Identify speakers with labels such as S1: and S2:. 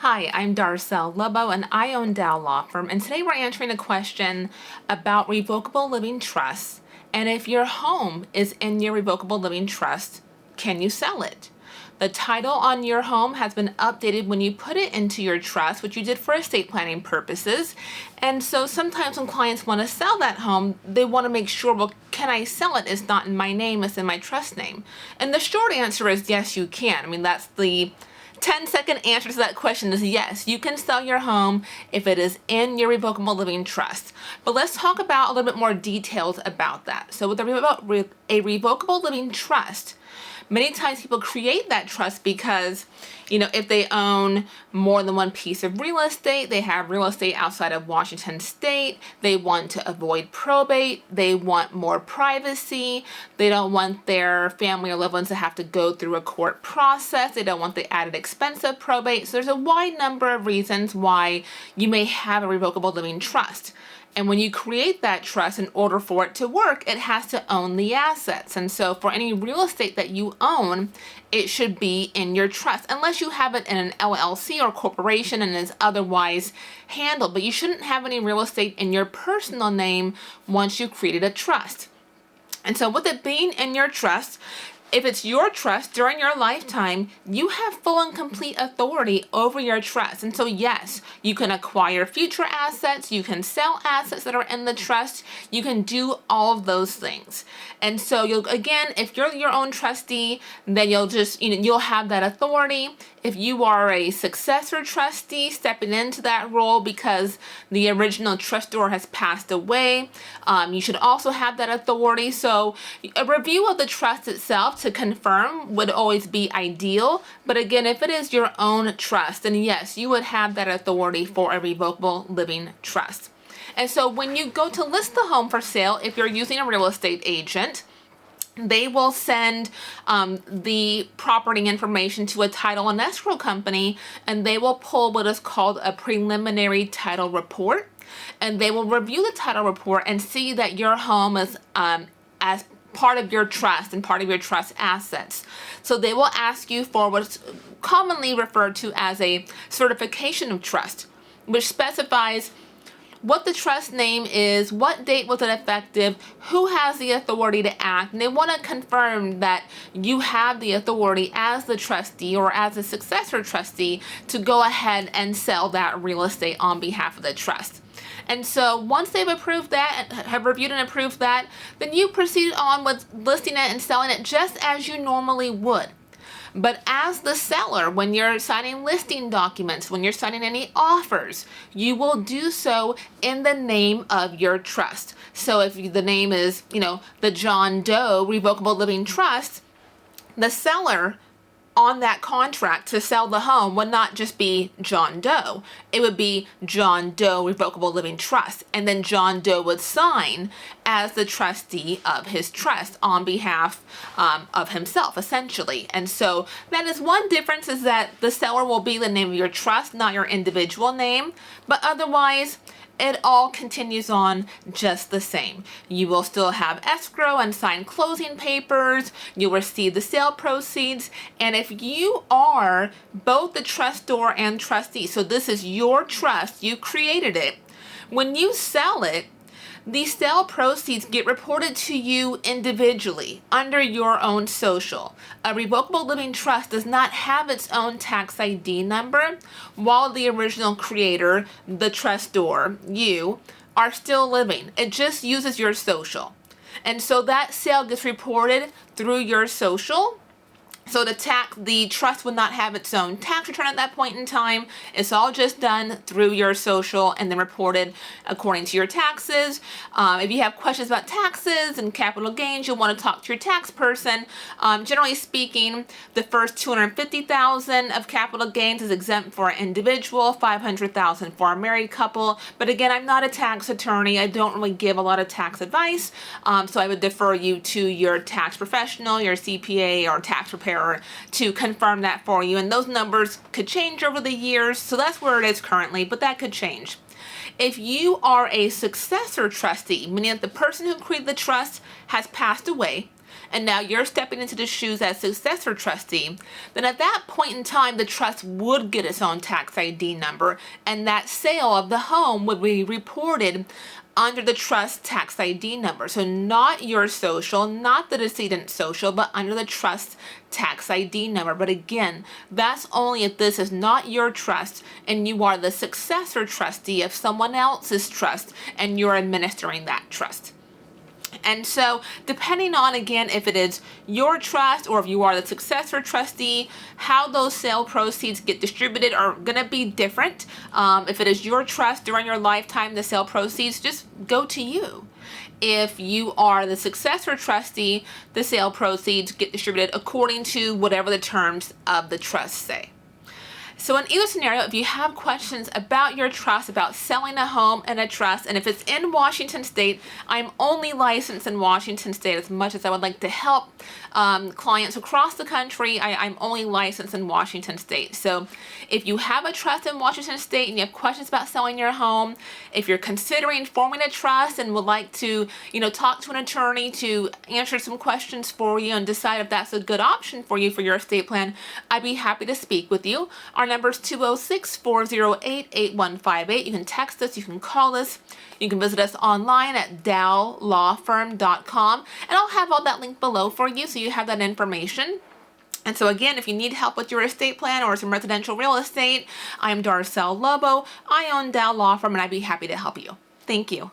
S1: Hi, I'm Darcel Lubbo, and I own Dow Law Firm. And today we're answering a question about revocable living trusts. And if your home is in your revocable living trust, can you sell it? The title on your home has been updated when you put it into your trust, which you did for estate planning purposes. And so sometimes when clients want to sell that home, they want to make sure, well, can I sell it? It's not in my name, it's in my trust name. And the short answer is yes, you can. I mean, that's the 10-second answer to that question is yes, you can sell your home if it is in your revocable living trust. But let's talk about a little bit more details about that. So with a revocable living trust, many times people create that trust because, if they own more than one piece of real estate, they have real estate outside of Washington state, they want to avoid probate, they want more privacy, they don't want their family or loved ones to have to go through a court process, they don't want the added expense of probate. So there's a wide number of reasons why you may have a revocable living trust. And when you create that trust, in order for it to work, it has to own the assets. And so for any real estate that you own, it should be in your trust, unless you have it in an LLC or corporation and is otherwise handled. But you shouldn't have any real estate in your personal name once you've created a trust. And so with it being in your trust, if it's your trust during your lifetime, you have full and complete authority over your trust. And so yes, you can acquire future assets, you can sell assets that are in the trust, you can do all of those things. And so if you're your own trustee, then you'll have that authority. If you are a successor trustee stepping into that role because the original trustor has passed away, you should also have that authority. So a review of the trust itself to confirm would always be ideal. But again, if it is your own trust, then yes, you would have that authority for a revocable living trust. And so when you go to list the home for sale, if you're using a real estate agent, they will send the property information to a title and escrow company, and they will pull what is called a preliminary title report. And they will review the title report and see that your home is as part of your trust and part of your trust assets. So they will ask you for what's commonly referred to as a certification of trust, which specifies what the trust name is, what date was it effective, who has the authority to act, and they want to confirm that you have the authority as the trustee or as a successor trustee to go ahead and sell that real estate on behalf of the trust. And so once they've approved that, have reviewed and approved that, then you proceed on with listing it and selling it just as you normally would. But as the seller, when you're signing listing documents, when you're signing any offers, you will do so in the name of your trust. So if the name is, the John Doe Revocable Living Trust, the seller on that contract to sell the home would not just be John Doe. It would be John Doe Revocable Living Trust. And then John Doe would sign as the trustee of his trust on behalf of himself, essentially. And so that is one difference, is that the seller will be the name of your trust, not your individual name. But otherwise, it all continues on just the same. You will still have escrow and sign closing papers. You'll receive the sale proceeds. And if you are both the trustor and trustee, so this is your trust, you created it, when you sell it, the sale proceeds get reported to you individually under your own social. A revocable living trust does not have its own tax ID number, while the original creator, the trustor, you, are still living. It just uses your social. And so that sale gets reported through your social. So the trust would not have its own tax return at that point in time. It's all just done through your social and then reported according to your taxes. If you have questions about taxes and capital gains, you'll want to talk to your tax person. Generally speaking, the first $250,000 of capital gains is exempt for an individual, $500,000 for a married couple. But again, I'm not a tax attorney. I don't really give a lot of tax advice. So I would defer you to your tax professional, your CPA or tax preparer, to confirm that for you. And those numbers could change over the years, so that's where it is currently, but that could change. If you are a successor trustee, meaning that the person who created the trust has passed away, and now you're stepping into the shoes as successor trustee, then at that point in time, the trust would get its own tax ID number, and that sale of the home would be reported under the trust tax ID number. So not your social, not the decedent's social, but under the trust tax ID number. But again, that's only if this is not your trust and you are the successor trustee of someone else's trust and you're administering that trust. And so depending on, again, if it is your trust or if you are the successor trustee, how those sale proceeds get distributed are going to be different. If it is your trust during your lifetime, the sale proceeds just go to you. If you are the successor trustee, the sale proceeds get distributed according to whatever the terms of the trust say. So in either scenario, if you have questions about your trust, about selling a home in a trust, and if it's in Washington State, I'm only licensed in Washington State. As much as I would like to help clients across the country, I'm only licensed in Washington State. So if you have a trust in Washington State and you have questions about selling your home, if you're considering forming a trust and would like to, talk to an attorney to answer some questions for you and decide if that's a good option for you for your estate plan, I'd be happy to speak with you. Our number is 206-408-8158. You can text us, you can call us, you can visit us online at dowlawfirm.com, and I'll have all that linked below for you so you have that information. And so again, if you need help with your estate plan or some residential real estate, I'm Darcel Lobo. I own Dow Law Firm, and I'd be happy to help you. Thank you.